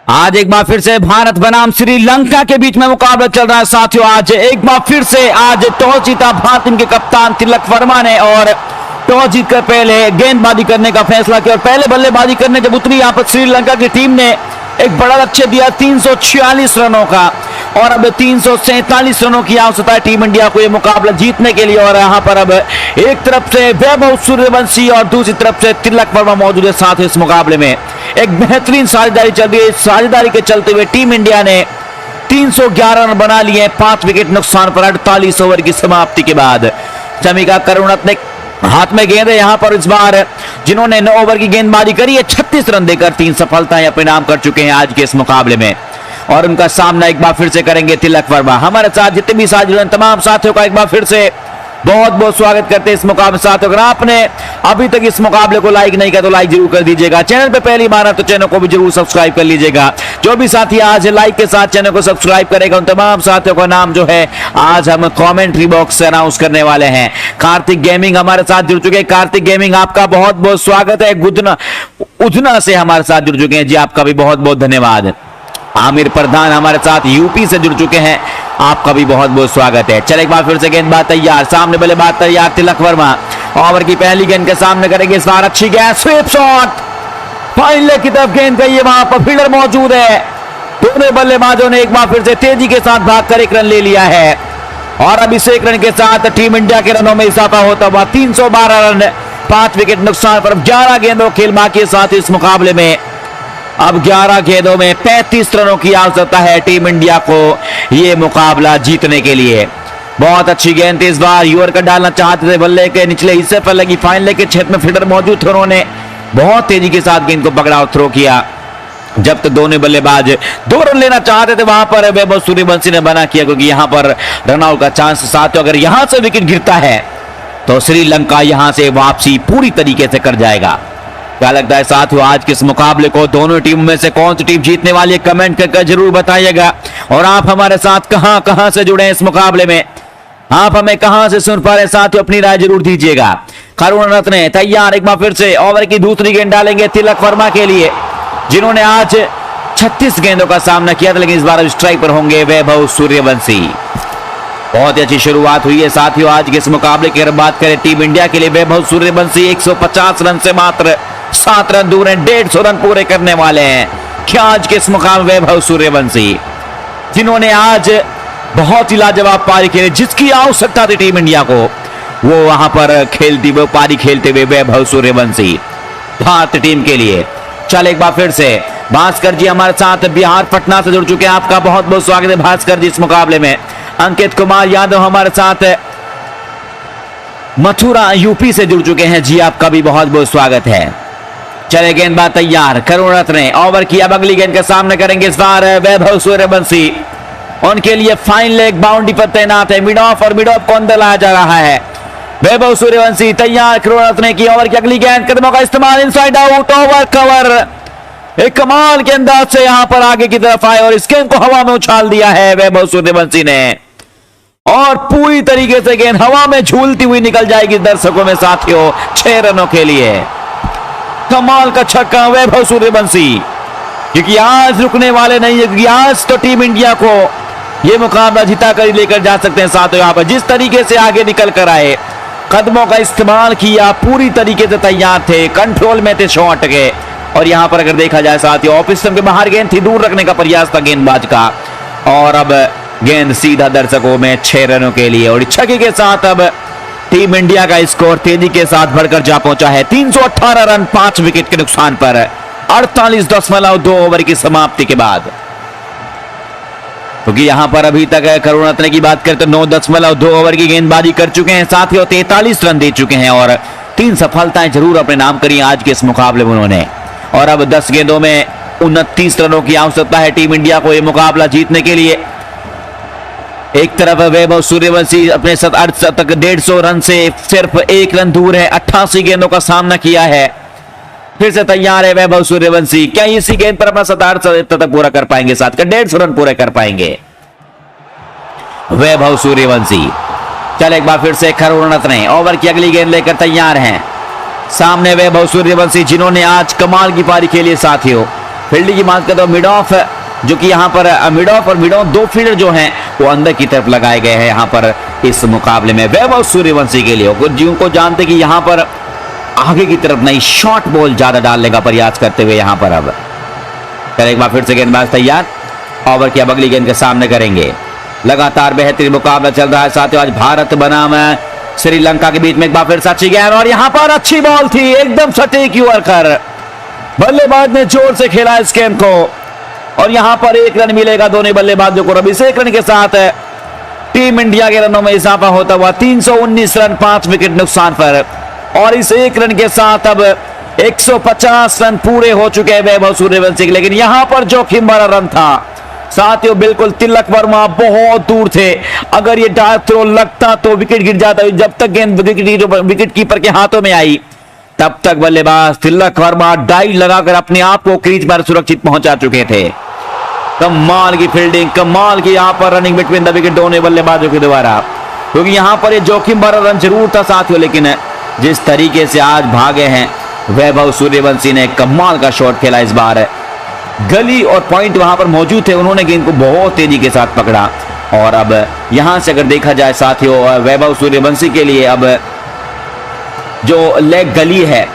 आज एक बार फिर से भारत बनाम श्रीलंका के बीच में मुकाबला चल रहा है साथियों। आज एक बार फिर से आज टॉस जीता भारत टीम के कप्तान तिलक वर्मा ने और टॉस जीतकर पहले गेंदबाजी करने का फैसला किया और पहले बल्लेबाजी करने जब उतरी यहाँ पर श्रीलंका की टीम ने एक बड़ा लक्ष्य दिया 346 रनों का और अब 347 रनों की आवश्यकता है टीम इंडिया को ये मुकाबला जीतने के लिए। और यहाँ पर अब एक तरफ से वैभव सूर्यवंशी और दूसरी तरफ से तिलक वर्मा मौजूद है साथ इस मुकाबले में एक बेहतरीन साझेदारी चल रही है। साझेदारी के चलते हुए टीम इंडिया ने 311 रन बना लिए 5 विकेट नुकसान पर 48 ओवर की समाप्ति के बाद। चमिका करुणरत्ने हाथ में गेंद है यहाँ पर इस बार जिन्होंने 9 ओवर की गेंदबाजी करी है 36 रन देकर 3 सफलताएं अपने नाम कर चुके हैं आज के इस मुकाबले में। और उनका सामना एक बार फिर से करेंगे तिलक वर्मा। हमारे साथ जितने भी साथ जुड़े तमाम साथियों का एक बार फिर से बहुत बहुत स्वागत करते हैं इस मुकाबले साथियों। अगर आपने अभी तक इस मुकाबले को लाइक नहीं किया तो लाइक जरूर कर दीजिएगा। चैनल पे पहली बार है तो चैनल को भी जरूर सब्सक्राइब कर लीजिएगा। जो भी साथी आज लाइक के साथ चैनल को सब्सक्राइब करेगा उन तमाम साथियों का नाम जो है आज हम कमेंट्री बॉक्स से अनाउंस करने वाले हैं। कार्तिक गेमिंग हमारे साथ जुड़ चुके हैं। कार्तिक गेमिंग आपका बहुत बहुत स्वागत है। उधना से हमारे साथ जुड़ चुके हैं जी, आपका भी बहुत बहुत धन्यवाद। आमिर प्रधान हमारे साथ यूपी से जुड़ चुके हैं, आपका भी बहुत बहुत स्वागत है। चल एक बार फिर से गेंदबाज तैयार, सामने बल्लेबाज तैयार तिलक वर्मा ओवर की पहली गेंद के सामने करेंगे इस बार अच्छी गेंद स्वीप शॉट फाइन लेग की तरफ गेंद गई है, वहां पर फील्डर मौजूद है। दोनों बल्लेबाजों ने एक बार फिर से तेजी के साथ भागकर एक रन ले लिया है और अब इस एक रन के साथ टीम इंडिया के रनों में इजाफा होता हुआ 312 रन 5 विकेट नुकसान पर 11 गेंदों खेल बाकी साथ इस मुकाबले में अब 11 गेंदों में 35 रनों की आवश्यकता है टीम इंडिया को यह मुकाबला जीतने के लिए। बहुत अच्छी गेंद थी इस बार, यॉर्कर डालना चाहते थे बल्ले के निचले हिस्से पर लगी फाइन लेग के क्षेत्र में फील्डर मौजूद थे, उन्होंने बहुत तेजी के साथ गेंद को पकड़ा और थ्रो किया। जब तक दोनों बल्लेबाज 2 रन लेना चाहते थे वहां पर वैभव सूर्यवंशी ने बना किया क्योंकि यहां पर रनआउट का चांस साथ अगर यहां से विकेट गिरता है तो श्रीलंका यहां से वापसी पूरी तरीके से कर जाएगा। क्या लगता है साथियों आज के इस मुकाबले को दोनों टीम में से कौन सी टीम जीतने वाली है कमेंट करके जरूर बताइएगा। और आप हमारे साथ कहां से जुड़े हैं इस मुकाबले में, आप हमें कहां से सुन पा रहे हैं साथियों अपनी राय जरूर दीजिएगा। करुणरत्ने तैयार, एक बार फिर से ओवर की दूसरी गेंद डालेंगे तिलक वर्मा के लिए जिन्होंने आज 36 गेंदों का सामना किया था, लेकिन इस बार स्ट्राइक पर होंगे वैभव सूर्यवंशी। बहुत ही अच्छी शुरुआत हुई है साथियों आज के इस मुकाबले की। अगर बात करें टीम इंडिया के लिए वैभव सूर्यवंशी 150 रन से मात्र 7 रन दूर हैं, 150 रन पूरे करने वाले हैं। क्या आज के इस मुकाबले वैभव सूर्यवंशी जिन्होंने आज बहुत ही लाजवाब पारी खेली जिसकी आवश्यकता थी टीम इंडिया को, वो वहां पर खेलती हुए पारी खेलते हुए वैभव सूर्यवंशी भारतीय टीम के लिए। चल एक बार फिर से भास्कर जी हमारे साथ बिहार पटना से जुड़ चुके हैं, आपका बहुत बहुत स्वागत है भास्कर जी इस मुकाबले में। अंकित कुमार यादव हमारे साथ मथुरा यूपी से जुड़ चुके हैं जी, आपका भी बहुत बहुत स्वागत है। चले गेंदबाज तैयार, करुणरत्ने ओवर की अब अगली गेंद के सामने करेंगे इस बार वैभव सूर्यवंशी, उनके लिए फाइन लेग बाउंड्री पर तैनात है। मिड ऑफ और मिड ऑफ को अंदर लाया जा रहा है। वैभव सूर्यवंशी तैयार, करुणरत्ने की ओवर की अगली गेंद, कदमों का इस्तेमाल इनसाइड आउट ओवर कवर, एक कमाल के अंदाज से यहां पर आगे की तरफ आए और इस गेंद को हवा में उछाल दिया है वैभव सूर्यवंशी ने और पूरी तरीके से गेंद हवा में झूलती हुई निकल जाएगी दर्शकों में साथियों 6 रनों के लिए। कमाल का छक्का वैभव सूर्यवंशी, क्योंकि आज रुकने वाले नहीं है, क्योंकि आज तो टीम इंडिया को यह मुकाबला जिता कर लेकर जा सकते हैं साथियों। यहां पर जिस तरीके से आगे निकल कर आए, कदमों का इस्तेमाल किया, पूरी तरीके से तैयार थे, कंट्रोल में थे शॉट के। और यहां पर अगर देखा जाए साथियों ऑफ स्टंप के बाहर गेंद थी, दूर रखने का प्रयास था गेंदबाज का और अब गेंद सीधा दर्शकों में 6 रनों के लिए। और छक्के के साथ अब टीम इंडिया का स्कोर तेजी के साथ बढ़कर जा पहुंचा है 318 रन 5 विकेट के नुकसान पर 48.2 ओवर की समाप्ति के बाद। क्योंकि यहां पर अभी तक करुणरत्ने की बात करें तो 9.2 ओवर की गेंदबाजी कर चुके हैं साथियों, 43 रन दे चुके हैं और 3 सफलताएं जरूर अपने नाम करी आज के इस मुकाबले में उन्होंने। और अब 10 गेंदों में 29 रनों की आवश्यकता है टीम इंडिया को यह मुकाबला जीतने के लिए। एक तरफ वैभव सूर्यवंशी अपने अर्धशतक 150 रन से सिर्फ 1 रन दूर है, 88 गेंदों का सामना किया है। फिर से तैयार है वैभव सूर्यवंशी, क्या इसी गेंद पर अपना 67 पूरा कर पाएंगे, साथ का 150 रन पूरे कर पाएंगे वैभव सूर्यवंशी। चल एक बार फिर से करुणरत्ने ओवर की अगली गेंद लेकर तैयार हैं। सामने वैभव सूर्यवंशी जिन्होंने आज कमाल की पारी खेली साथियों, फील्डिंग की बात करें तो मिड ऑफ, जो कि यहाँ पर मिड ऑफ और मिड ऑन दो फील्डर जो हैं वो अंदर की तरफ लगाए गए हैं यहाँ पर इस मुकाबले में वैभव सूर्यवंशी के लिए। जिनको जानते कि यहाँ पर आगे की तरफ नहीं, शॉर्ट बॉल ज्यादा डालने का प्रयास करते हुए यहाँ पर अब एक बार फिर से गेंदबाज तैयार, ओवर की अब अगली गेंद के सामने करेंगे। लगातार बेहतरीन मुकाबला चल रहा है साथियों आज भारत बनाम श्रीलंका के बीच में। एक बार फिर से अच्छी गेंद और यहाँ पर अच्छी बॉल थी, एकदम सटीक यॉर्कर, बल्लेबाज ने जोर से खेला इस गेंद को और यहां पर 1 रन मिलेगा दोनों बल्लेबाजों को। अब इस 1 रन के साथ टीम इंडिया के रनों में इजाफा होता हुआ 319 रन 5 विकेट नुकसान पर, और इस 1 रन के साथ अब 150 रन पूरे हो चुके हैं वैभव सूर्यवंशी के। लेकिन यहां पर जोखिम भरा रन था साथियों, बिल्कुल तिलक वर्मा बहुत दूर थे, अगर ये डार्क थ्रो लगता तो विकेट गिर जाता। जब तक गेंद विकेट कीपर के हाथों में आई तब तक बल्लेबाज तिलक वर्मा डाइव लगाकर अपने आप को क्रीज पर सुरक्षित पहुंचा चुके थे। कमाल की फील्डिंग, कमाल की यहां पर रनिंग बिटवीन द विकेट दोनों बल्लेबाजों के द्वारा, क्योंकि यहां पर ये जोखिम भरा रन जरूर था साथियों, लेकिन जिस तरीके से आज भागे हैं वैभव सूर्यवंशी ने कमाल का शॉट खेला इस बार। गली और पॉइंट वहां पर मौजूद थे, उन्होंने गेंद को बहुत तेजी के साथ पकड़ा। और अब यहां से अगर देखा जाए साथियों वैभव सूर्यवंशी के लिए अब जो लेग गली है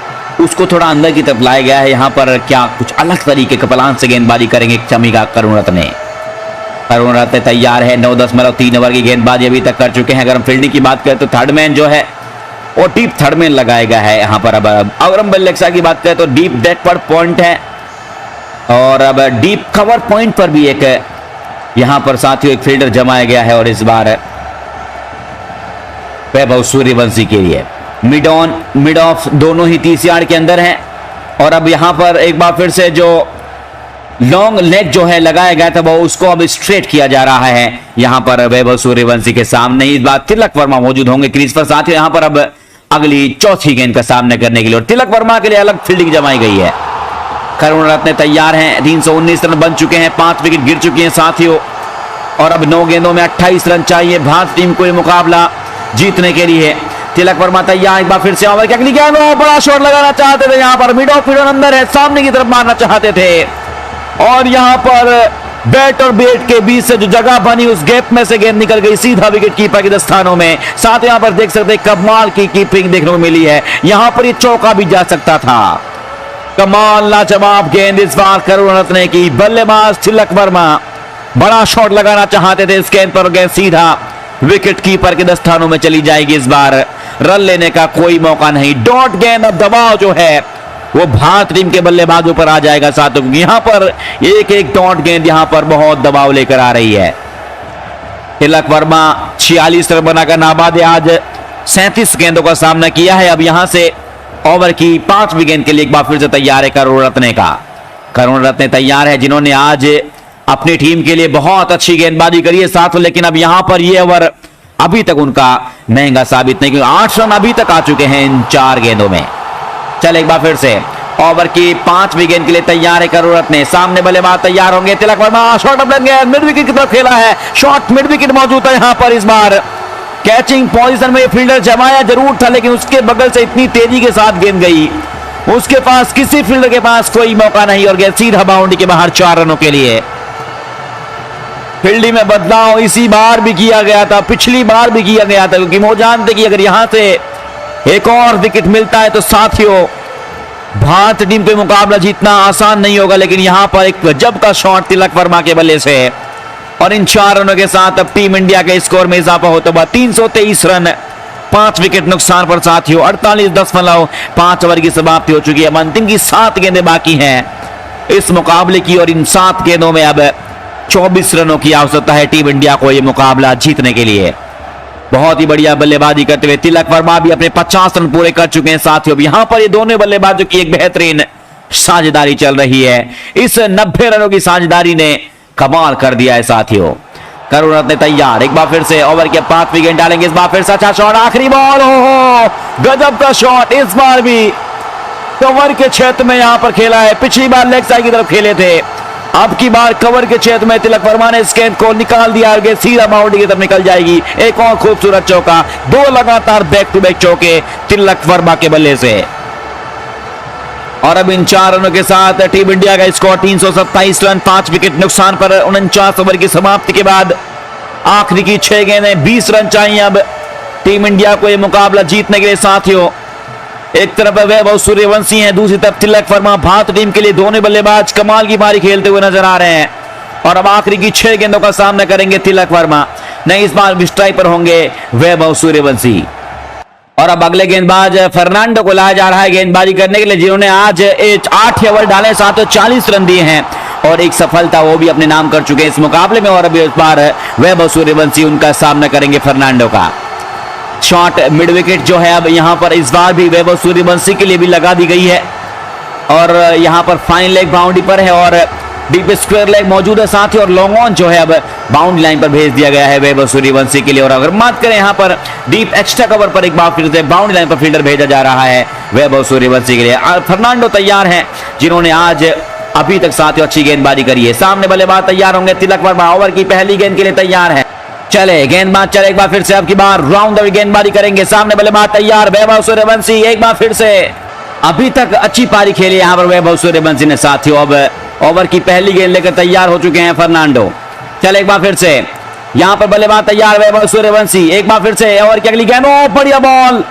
उसको थोड़ा अंदर की तरफ लाया गया है। यहां पर क्या कुछ अलग तरीके के प्लान से गेंदबाजी करेंगे चमीका करुण रत्ने। करुण रत्ने तैयार है, 9.3 ओवर की गेंदबाजी अभी तक कर चुके हैं। अगर हम फील्डिंग की बात करें तो थर्ड मैन जो है वो डीप थर्ड मैन लगाया गया है यहाँ पर। अब अगर हम बल्लेबाज की बात करें तो डीप डेक पर पॉइंट है, और अब डीप कवर पॉइंट पर भी एक यहां पर साथियों एक फील्डर जमाया गया है। और इस बार वैभव सूर्यवंशी के लिए मिड ऑन मिड ऑफ दोनों ही 30 यार्ड के अंदर हैं। और अब यहां पर एक बार फिर से जो लॉन्ग लेग जो है लगाया गया था वो उसको अब स्ट्रेट किया जा रहा है यहां पर वैभव सूर्यवंशी के सामने। इस बार तिलक वर्मा मौजूद होंगे क्रीज पर साथियों यहां पर अब अगली चौथी गेंद का सामने करने के लिए, और तिलक वर्मा के लिए अलग फील्डिंग जमाई गई है। करुण रत्ने तैयार हैं, 319 रन बन चुके हैं, 5 विकेट गिर चुकी हैं साथियों, और अब 9 गेंदों में 28 रन चाहिए भारत टीम को ये मुकाबला जीतने के लिए। तिलक वर्मा तैयार, एक बार फिर से ओवर की अगली गेंद में बड़ा शॉट लगाना चाहते थे, यहां पर मिड ऑफ मिड अंदर है, सामने की तरफ मारना चाहते थे, और यहां पर बैट और बेट के बीच से जो जगह बनी उस गैप में से गेंद निकल गई सीधा विकेट कीपर के दस्तानों में। साथ यहां पर देख सकते हैं कमाल की कीपिंग देखने को मिली है, यहां पर ये चौका भी जा सकता था। कमाल लाजवाब गेंद इस बार करुण रत्ने की, बल्लेबाज तिलक वर्मा बड़ा शॉट लगाना चाहते थे इस गेंद पर, गेंद सीधा विकेट कीपर के दस्तानों में चली जाएगी। इस बार रन लेने का कोई मौका नहीं, डॉट गेंद, अब दबाव जो है वो भारत टीम के बल्लेबाजों पर आ जाएगा साथियों, यहां पर एक एक डॉट गेंद यहां पर बहुत दबाव लेकर आ रही है। तिलक वर्मा 46 रन बनाकर नाबाद आज 37 गेंदों का सामना किया है। अब यहां से ओवर की 5वीं गेंद के लिए एक बार फिर से तैयार है करुण रत्ने का। करुण रत्ने तैयार है जिन्होंने आज अपनी टीम के लिए बहुत अच्छी गेंदबाजी करी है साथ, लेकिन अब यहां पर ये ओवर अभी तक उनका महंगा साबित नहीं, क्योंकि 8 रन अभी तक आ चुके हैं इन 4 गेंदों में। चल एक बार फिर से ओवर की 5वीं गेंद के लिए तैयार है करुण रत्ने, सामने बल्लेबाज तैयार होंगे तिलक वर्मा, शॉट अप गेंद मिड विकेट की तरफ खेला है, शॉट मिड विकेट मौजूद है यहां पर। इस बार कैचिंग पोजीशन में फील्डर जमाया जरूर था, लेकिन उसके बगल से इतनी तेजी के साथ गेंद गई, उसके पास किसी फील्डर के पास कोई मौका नहीं, और गेंद सीधा बाउंड्री के बाहर 4 रनों के लिए। फील्डिंग में बदलाव इसी बार भी किया गया था, पिछली बार भी किया गया था, क्योंकि वो जानते कि अगर यहां से एक और विकेट मिलता है तो साथियों भारत टीम को मुकाबला जीतना आसान नहीं होगा। लेकिन यहां पर एक गजब का शॉट तिलक वर्मा के बल्ले से, और इन 4 रनों के साथ अब टीम इंडिया के स्कोर में इजाफा होता हुआ 323 रन 5 विकेट नुकसान पर साथियों 48.5 ओवर की समाप्ति हो चुकी है। अंतिम की 7 गेंदें बाकी हैं इस मुकाबले की, और इन 7 गेंदों में अब 24 रनों की आवश्यकता है टीम इंडिया को यह मुकाबला जीतने के लिए। बहुत ही बढ़िया बल्लेबाजी करते हुए तिलक वर्मा भी अपने 50 रन पूरे कर चुके हैं साथियों। यहां पर ये दोनों बल्लेबाजों की एक बेहतरीन साझेदारी चल रही है, इस 90 रनों की साझेदारी ने कमाल कर दिया है साथियों। करुण रत्ने तैयार, एक बार फिर से ओवर के 5वीं गेंद डालेंगे, इस बार फिर से अच्छा शॉट, आखिरी बॉल, हो गजब का शॉट, इस बार भी कवर के क्षेत्र में यहां पर खेला है। पिछली बार लेग साइड की तरफ खेले थे, अब की बार कवर के क्षेत्र में तिलक वर्मा ने इस गेंद को निकाल दिया, सीधा बाउंड्री की तरफ निकल जाएगी। एक और खूबसूरत चौका, 2 लगातार बैक टू बैक चौके तिलक वर्मा के बल्ले से। और अब इन 4 रनों के साथ टीम इंडिया का स्कोर 327 रन, 5 विकेट नुकसान पर 49 ओवर की समाप्ति के बाद आखिरी की 6 गेंदें 20 रन चाहिए अब टीम इंडिया को यह मुकाबला जीतने के लिए। साथियों, एक तरफ वैभव सूर्यवंशी हैं, दूसरी तरफ तिलक वर्मा। भारतीय टीम के लिए दोनों बल्लेबाज कमाल की पारी खेलते हुए नजर आ रहे हैं और अब आखिरी की 6 गेंदों का सामना करेंगे तिलक वर्मा। नहीं, इस बार स्ट्राइक पर होंगे वैभव सूर्यवंशी। और अब अगले गेंदबाज फर्नांडो को लाया जा रहा है गेंदबाजी करने के लिए, जिन्होंने आज 8 ओवर डाले, 740 रन दिए हैं और एक सफलता वो भी अपने नाम कर चुके हैं इस मुकाबले में। और अभी इस बार वैभव सूर्यवंशी उनका सामना करेंगे फर्नांडो का। शॉट मिड विकेट जो है अब यहां पर इस बार भी वैभव सूर्यवंशी के लिए भी लगा दी गई है और यहां पर फाइन लेग बाउंड्री पर है और डीप स्क्वायर लेग मौजूद है साथ ही, और लॉन्ग ऑन जो है अब बाउंड्री लाइन पर भेज दिया गया है वैभव सूर्यवंशी के लिए। और अगर बात करें यहां पर डीप एक्स्ट्रा कवर पर एक बार फिर से बाउंड्री लाइन पर फील्डर भेजा जा रहा है वैभव सूर्यवंशी के लिए। फर्नांडो तैयार हैं, जिन्होंने आज अभी तक साथियों अच्छी गेंदबाजी करी है। सामने बल्लेबाज तैयार होंगे तिलक वर्मा, ओवर की पहली गेंद के लिए तैयार है। चले गेंदबाज चले, एक बार फिर से अब की बार राउंड द गेंदबाजी करेंगे। सामने बल्लेबाज तैयार वैभव सूर्यवंशी, एक बार फिर से अभी तक अच्छी पारी खेली यहां पर वैभव सूर्यवंशी ने साथियों। अब ओवर की पहली गेंद लेकर तैयार हो चुके हैं फर्नांडो। चले एक बार फिर से यहां पर बल्लेबाज तैयार वैभव सूर्यवंशी, एक बार फिर से ओवर की अगली गेंद, बढ़िया बॉल,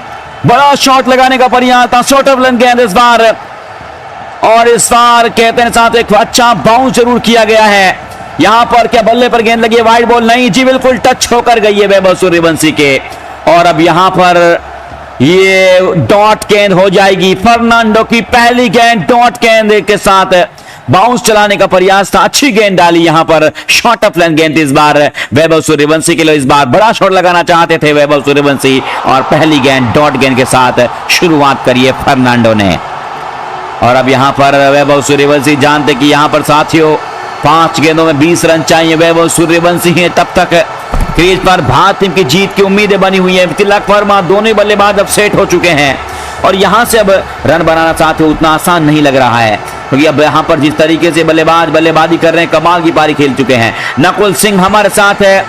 बड़ा शॉट लगाने का प्रयास था, शॉर्ट ऑफ लेंथ गेंद इस बार। और इस बार कहते हैं साथ एक अच्छा बाउंस जरूर किया गया है यहां पर। क्या बल्ले पर गेंद लगी है, वाइड बॉल नहीं जी, बिल्कुल टच होकर गई है वैभव सूर्यवंशी के। और अब यहां पर ये डॉट गेंद हो जाएगी। फर्नांडो की पहली गेंद डॉट गेंद के साथ बाउंस चलाने का प्रयास था, अच्छी गेंद डाली यहां पर, शॉर्ट ऑफ लेंथ गेंद इस बार वैभव सूर्यवंशी के लिए। इस बार बड़ा शॉट लगाना चाहते थे वैभव सूर्यवंशी और पहली गेंद डॉट गेंद के साथ शुरुआत करी है फर्नांडो ने। और अब यहां पर वैभव सूर्यवंशी जानते कि यहां पर साथियों 5 गेंदों में 20 रन चाहिए वैभव सूर्यवंशी हैं। तब तक क्रीज पर भारतीय टीम की जीत की उम्मीदें बनी हुई हैं। तिलक वर्मा दोनों बल्लेबाज अब सेट हो चुके हैं और यहां से अब रन बनाना साथियों उतना आसान नहीं लग रहा है, क्योंकि अब यहां पर जिस तरीके से बल्लेबाजी कर रहे हैं, कमाल की पारी खेल चुके हैं। नकुल सिंह हमारे साथ है,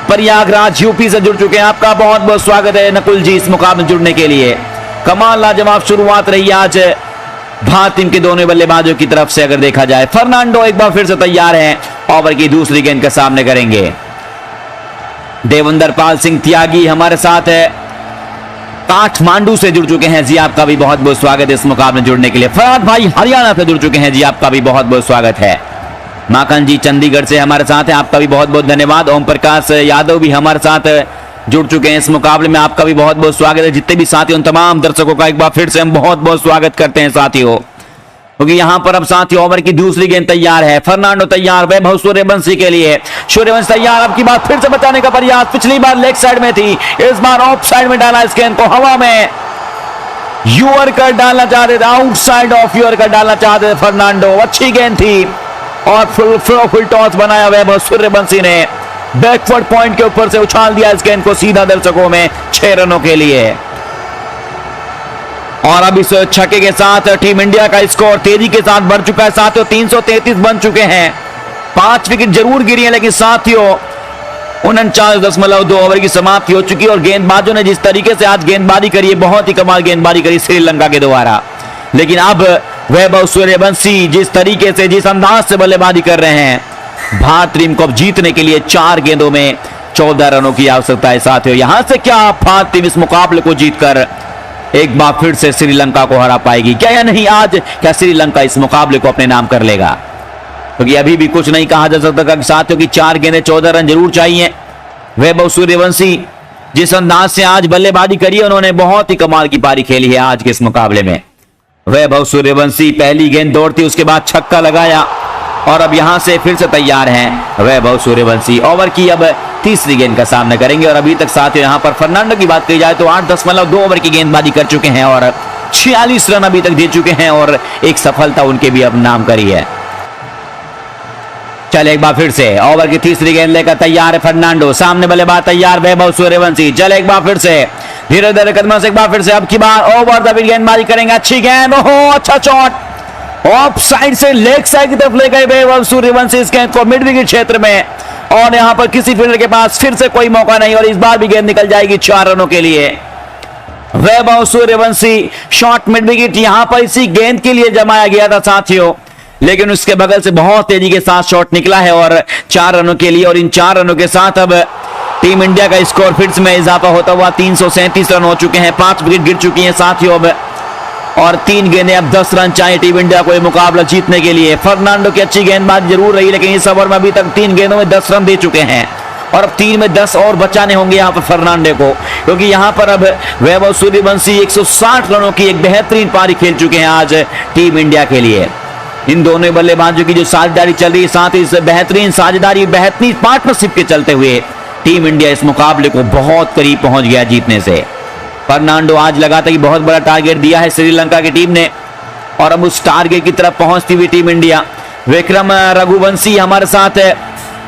प्रयागराज यूपी से जुड़ चुके हैं। आपका बहुत बहुत स्वागत है नकुल जी इस मुकाबले में जुड़ने के लिए। कमाल लाजवाब शुरुआत रही आज भारतीय टीम के दोनों बल्लेबाजों की तरफ से अगर देखा जाए। फर्नांडो एक बार फिर से तैयार हैं, ओवर की दूसरी गेंद के सामने करेंगे। देवेंद्र पाल सिंह त्यागी हमारे साथ है, काठमांडू से जुड़ चुके हैं जी, आपका भी बहुत बहुत स्वागत है इस मुकाबले में जुड़ने के लिए। फराद भाई हरियाणा से जुड़ चुके हैं जी, आपका भी बहुत बहुत स्वागत है। माखन जी चंडीगढ़ से हमारे साथ हैं, आपका भी बहुत बहुत धन्यवाद। ओम प्रकाश यादव भी हमारे साथ जुड़ चुके हैं इस मुकाबले में, आपका भी बहुत बहुत स्वागत है। जितने भी साथियों तमाम दर्शकों का एक बार फिर से हम बहुत बहुत स्वागत करते हैं साथियों, क्योंकि यहां पर अब साथियों ओवर की दूसरी गेंद तैयार है। फर्नांडो तैयार वैभव सूर्यवंशी के लिए, सूर्यवंशी तैयार, अब की बात फिर से बचाने का प्रयास, पिछली बार लेग साइड में थी, इस बार ऑफ साइड में डाला इस गेंद को, हवा में यूअर डालना चाहते थे, आउटसाइड ऑफ यूअर डालना चाहते थे फर्नांडो। अच्छी गेंद थी और फुल टॉस बनाया वैभव सूर्यवंशी ने, बैकवर्ड पॉइंट के ऊपर से उछाल दिया इस गेंद को सीधा दर्शकों में 6 रनों के लिए। और अब इस छक्के के साथ टीम इंडिया का स्कोर तेजी के साथ बढ़ चुका है साथियों, 333 बन चुके हैं। 5 विकेट जरूर गिरी है, लेकिन साथियों 49.2 ओवर की समाप्ति हो चुकी है और गेंदबाजों ने जिस तरीके से आज गेंदबाजी करी है, बहुत ही कमाल गेंदबाजी करी श्रीलंका के द्वारा। लेकिन अब वैभव सूर्यवंशी जिस तरीके से, जिस अंदाज से बल्लेबाजी कर रहे हैं, भारतीय टीम को अब जीतने के लिए 4 गेंदों में 14 रनों की आवश्यकता है साथियों। यहां से क्या भारतीय टीम इस मुकाबले को जीतकर एक बार फिर से श्रीलंका को हरा पाएगी क्या, या नहीं? आज क्या श्रीलंका इस मुकाबले को अपने नाम कर लेगा? क्योंकि अभी भी कुछ नहीं कहा जा सकता साथियों की 4 गेंदें 14 रन जरूर चाहिए। वैभव सूर्यवंशी जिस अंदाज से आज बल्लेबाजी करी है, उन्होंने बहुत ही कमाल की पारी खेली है आज के इस मुकाबले में। वैभव सूर्यवंशी पहली गेंद दौड़ती, उसके बाद छक्का लगाया और अब यहां से फिर से तैयार हैं वैभव सूर्यवंशी। ओवर की अब तीसरी गेंद का सामना करेंगे और अभी तक साथियों यहां पर फर्नांडो की बात की जाए तो 8.2 ओवर की गेंदबाजी कर चुके हैं और 46 रन अभी तक दे चुके हैं और एक सफलता उनके भी अब नाम करी है। चले एक बार फिर से ओवर की तीसरी गेंद लेकर तैयार है फर्नांडो, सामने बल्लेबाज तैयार वैभव सूर्यवंशी। चले एक बार फिर से धीरे धीरे कदमों से एक बार फिर से अब की बार ओवर द विकेट गेंदबाजी करेंगे। अच्छी गेंद, ओहो अच्छा शॉट, ऑफ साइड से लेग साइड की तरफ ले गए वैभव सूर्यवंशी इस गेंद को मिड विकेट क्षेत्र में, और यहां पर किसी फील्डर के पास फिर से कोई मौका नहीं और इस बार भी गेंद निकल जाएगी 4 रनों के लिए। Vaibhav Suryavanshi shot mid wicket यहां पर इसी गेंद के लिए जमाया गया था साथियों, लेकिन उसके बगल से बहुत तेजी के साथ शॉट निकला है और 4 रनों के लिए, और इन 4 रनों के साथ अब टीम इंडिया का स्कोर फिर से में इजाफा होता हुआ 337 रन हो चुके हैं। 5 विकेट गिर चुकी हैं साथियों अब, और 3 गेंदें, अब 10 रन चाहिए टीम इंडिया को ये मुकाबला जीतने के लिए। फर्नांडो की अच्छी गेंदबाजी जरूर रही, लेकिन इस ओवर में अभी तक 3 गेंदों में 10 रन दे चुके हैं, और अब 3 में 10 और बचाने होंगे यहाँ पर फर्नांडो को, क्योंकि यहाँ पर अब वैभव सूर्यवंशी 160 रनों की एक बेहतरीन पारी खेल चुके हैं आज टीम इंडिया के लिए। इन दोनों बल्लेबाजों की जो साझेदारी चल रही है, साथ ही इस बेहतरीन साझेदारी, बेहतरीन पार्टनरशिप के चलते हुए टीम इंडिया इस मुकाबले को बहुत करीब पहुंच गया जीतने से। फर्नांडो आज लगातार कि बहुत बड़ा टारगेट दिया है श्रीलंका की टीम ने, और अब उस टारगेट की तरफ पहुंचती हुई टीम इंडिया। विक्रम रघुवंशी हमारे साथ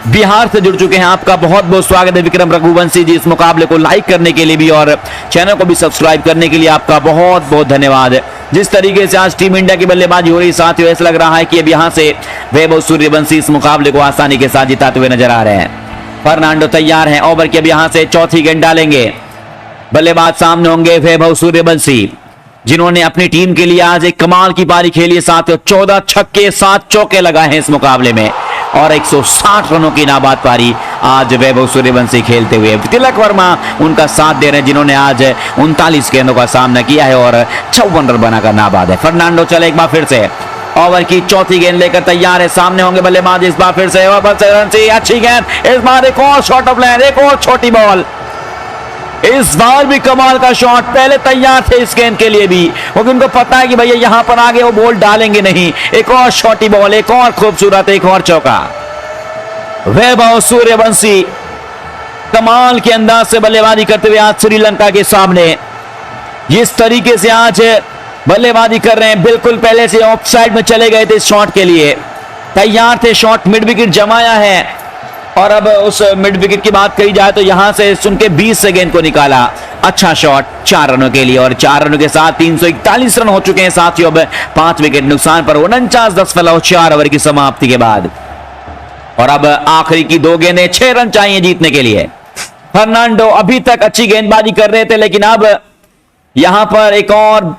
बिहार से जुड़ चुके हैं। आपका बहुत बहुत स्वागत है विक्रम रघुवंशी जी, इस मुकाबले को लाइक करने के लिए भी और चैनल को भी सब्सक्राइब करने के लिए आपका बहुत बहुत धन्यवाद। जिस तरीके से आज टीम इंडिया की बल्लेबाजी हो रही साथियों, ऐसा लग रहा है कि अब यहां से वैभव सूर्यवंशी इस मुकाबले को आसानी के साथ जिताते हुए नजर आ रहे हैं। फर्नांडो तैयार हैं, ओवर की अब यहां से चौथी गेंद डालेंगे। बल्लेबाज सामने होंगे वैभव सूर्यवंशी, जिन्होंने अपनी टीम के लिए आज एक कमाल की पारी खेली है साथियों। 14 छक्के 7 चौके लगाए हैं इस मुकाबले में, और 160 रनों की नाबाद पारी आज वैभव सूर्यवंशी खेलते हुए। तिलक वर्मा उनका साथ दे रहे हैं, जिन्होंने आज 39 गेंदों का सामना किया है और 54 रन बनाकर नाबाद है। फर्नांडो चले एक बार फिर से, ओवर की चौथी गेंद लेकर तैयार है। सामने होंगे बल्लेबाज इस बार फिर से, अच्छी गेंद, इस बार एक और शॉट ऑफ लेंथ, एक और छोटी बॉल, इस बार भी कमाल का शॉट। पहले तैयार थे इस गेंद के लिए भी, क्योंकि उनको पता है कि भैया यहां पर आगे वो बॉल डालेंगे नहीं। एक और शॉटी बॉल, एक और खूबसूरत, एक और चौका। वैभव सूर्यवंशी कमाल के अंदाज से बल्लेबाजी करते हुए आज श्रीलंका के सामने जिस तरीके से आज बल्लेबाजी कर रहे हैं, बिल्कुल पहले से ऑफ साइड में चले गए थे इस शॉट के लिए, तैयार थे, शॉट मिड विकेट जमाया है। और अब उस मिड विकेट की बात कही जाए तो यहां से सुन के 20 से गेंद को निकाला, अच्छा शॉट 4 रनों के लिए, और 4 रनों के साथ 341 रन हो चुके हैं साथियों। अब 5 विकेट नुकसान पर 49 4 ओवर की समाप्ति के बाद, और अब आखिरी की 2 गेंदें, 6 रन चाहिए जीतने के लिए। फर्नांडो अभी तक अच्छी गेंदबाजी कर रहे थे, लेकिन अब यहां पर एक और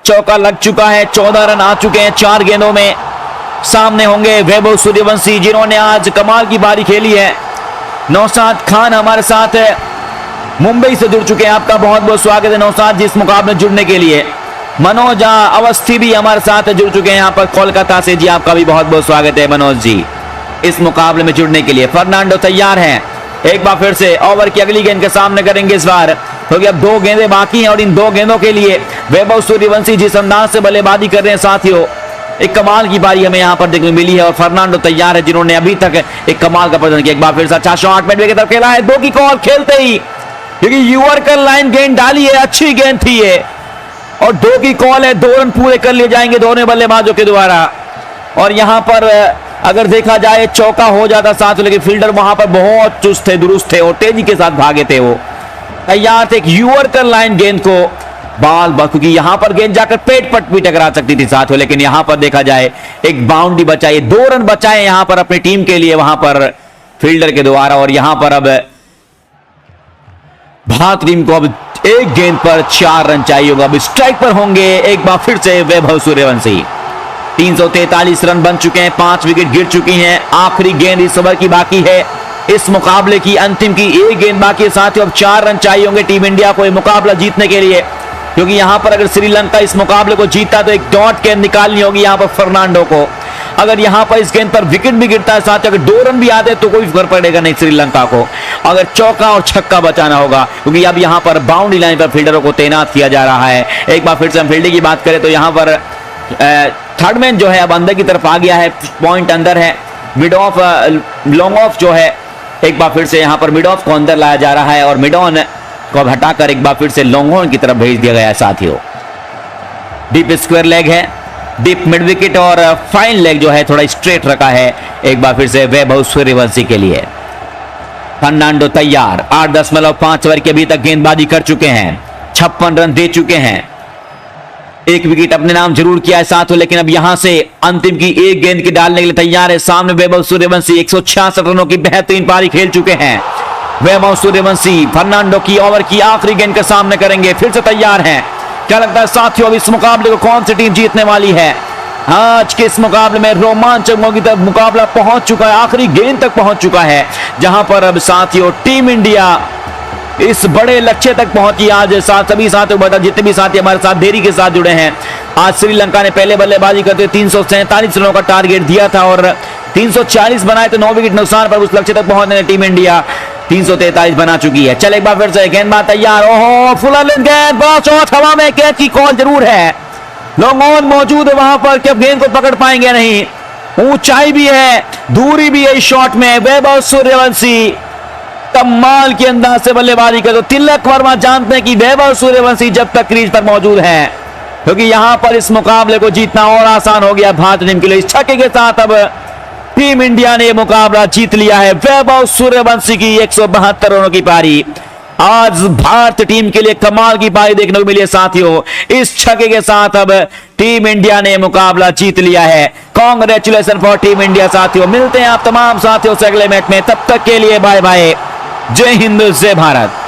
चौका लग चुका है। 14 रन आ चुके हैं 4 गेंदों में। सामने होंगे वैभव सूर्यवंशी, जिन्होंने आज कमाल की पारी खेली है। नौशाद खान हमारे साथ है, मुंबई से जुड़ चुके हैं। आपका बहुत बहुत स्वागत है नौशाद जी इस मुकाबले में जुड़ने के लिए। मनोज अवस्थी भी हमारे साथ जुड़ चुके हैं यहाँ पर कोलकाता से जी, आपका भी बहुत बहुत स्वागत है मनोज जी इस मुकाबले में जुड़ने के लिए। फर्नांडो तैयार हैं, एक बार फिर से ओवर की अगली गेंद के सामने करेंगे इस बार, क्योंकि अब 2 गेंदें बाकी हैं, और इन 2 गेंदों के लिए वैभव सूर्यवंशी जिस अंदाज से बल्लेबाजी कर रहे हैं साथियों, एक कमाल की पारी हमें यहां पर देखने मिली है। और फर्नांडो तैयार है, जिन्होंने अभी तक एक कमाल का प्रदर्शन किया। एक बार फिर से अच्छा शॉट मिड विकेट की तरफ खेला है, 2 की कॉल खेलते ही, क्योंकि यूवर्कर लाइन गेंद डाली है, अच्छी गेंद थी ये, और 2 की कॉल है। 2 रन पूरे कर लिए जाएंगे दोनों बल्लेबाजों के द्वारा, और यहां पर अगर देखा जाए चौका हो जाता साथ, लेकिन फील्डर वहां पर बहुत चुस्त थे, दुरुस्त थे और तेजी के साथ भागे थे। वो तैयार थे एक यूवर्कर लाइन गेंद को बाल, क्योंकि यहां पर गेंद जाकर पेट पट भी टकरा सकती थी साथियों, लेकिन यहां पर देखा जाए एक बाउंड्री बचाई, 2 रन बचाए यहां पर अपनी टीम के लिए वहां पर फील्डर के द्वारा। और यहां पर अब भारत टीम को अब एक गेंद पर 4 रन चाहिए होगा। अब स्ट्राइक पर होंगे एक बार फिर से वैभव सूर्यवंशी। 343 रन बन चुके हैं, 5 विकेट गिर चुकी हैं। आखिरी गेंद इस ओवर की बाकी है, इस मुकाबले की अंतिम की 1 गेंद बाकी है साथियों। अब 4 रन चाहिए होंगे टीम इंडिया को ये मुकाबला जीतने के लिए, क्योंकि यहां पर अगर श्रीलंका इस मुकाबले को जीता तो एक डॉट गेंद निकालनी होगी यहां पर फर्नांडो को। अगर यहां पर इस गेंद पर विकेट भी गिरता है साथियों, अगर 2 रन भी आते तो कोई फर्क पड़ेगा नहीं श्रीलंका को, अगर चौका और छक्का बचाना होगा, क्योंकि अब यहां पर बाउंड्री लाइन पर फील्डरों को तैनात किया जा रहा है। एक बार फिर से हम फील्डिंग की बात करें तो यहां पर थर्ड मैन जो है अब अंदर की तरफ आ गया है, पॉइंट अंदर है। मिड ऑफ लॉन्ग ऑफ जो है एक बार फिर से यहां पर मिड ऑफ को अंदर लाया जा रहा है, और मिड ऑन को हटाकर एक बार फिर से लॉन्ग ऑन की तरफ भेज दिया गया है साथियों। डीप स्क्वायर लेग है, डीप मिड विकेट, और फाइन लेग जो है थोड़ा स्ट्रेट रखा है एक बार फिर से वैभव सूर्यवंशी के लिए। फर्नांडो तैयार, 8.5 ओवर के अभी तक गेंदबाजी कर चुके हैं, 56 रन दे चुके हैं, 1 विकेट अपने नाम जरूर किया है साथियों, लेकिन अब यहां से अंतिम की 1 गेंद के डालने के लिए तैयार है। सामने वैभव सूर्यवंशी 166 रनों की बेहतरीन पारी खेल चुके हैं, वैभव सूर्यवंशी फर्नांडो की ओवर की आखिरी गेंद के सामने करेंगे, फिर से तैयार हैं। क्या लगता है साथियों अब इस मुकाबले को कौन सी टीम जीतने वाली है? आज के इस मुकाबले में रोमांचक मुकाबला पहुंच चुका है, आखिरी गेंद तक पहुंच चुका है, जहां पर अब साथियों टीम इंडिया इस बड़े लक्ष्य तक पहुंची। आज सभी साथियों बता जितने भी साथी हमारे साथ देरी के साथ जुड़े हैं, आज श्रीलंका ने पहले बल्लेबाजी करते 347 रनों का टारगेट दिया था और 340 बनाए थे, 9 विकेट नुकसान पर उस लक्ष्य तक पहुंचने में टीम इंडिया 343 बना चुकी है। चल एक बार फिर से गेंदबाज तैयार, ओहो फुल गेंद, बहुत शॉट हवा में, कैच की कॉल जरूर है, लॉन्ग ऑन मौजूद है वहां पर, क्या गेंद को पकड़ पाएंगे नहीं, ऊंचाई भी है, दूरी भी है इस शॉट में। वैभव सूर्यवंशी कमाल के अंदाज से बल्लेबाजी कर, तो तिलक वर्मा जानते हैं कि वैभव सूर्यवंशी जब तक क्रीज पर मौजूद है, क्योंकि यहां पर इस मुकाबले को जीतना और आसान हो गया भारतीय टीम के लिए। इस छक्के के साथ अब टीम इंडिया ने मुकाबला जीत लिया है। वैभव सूर्यवंशी की 172 रनों की पारी आज भारतीय टीम के लिए कमाल की पारी देखने को मिली है साथियों। इस छक्के के साथ अब टीम इंडिया ने मुकाबला जीत लिया है। कांग्रेचुलेशन फॉर टीम इंडिया साथियों। मिलते हैं आप तमाम साथियों से अगले मैच में, तब तक के लिए बाय बाय, जय हिंद जय भारत।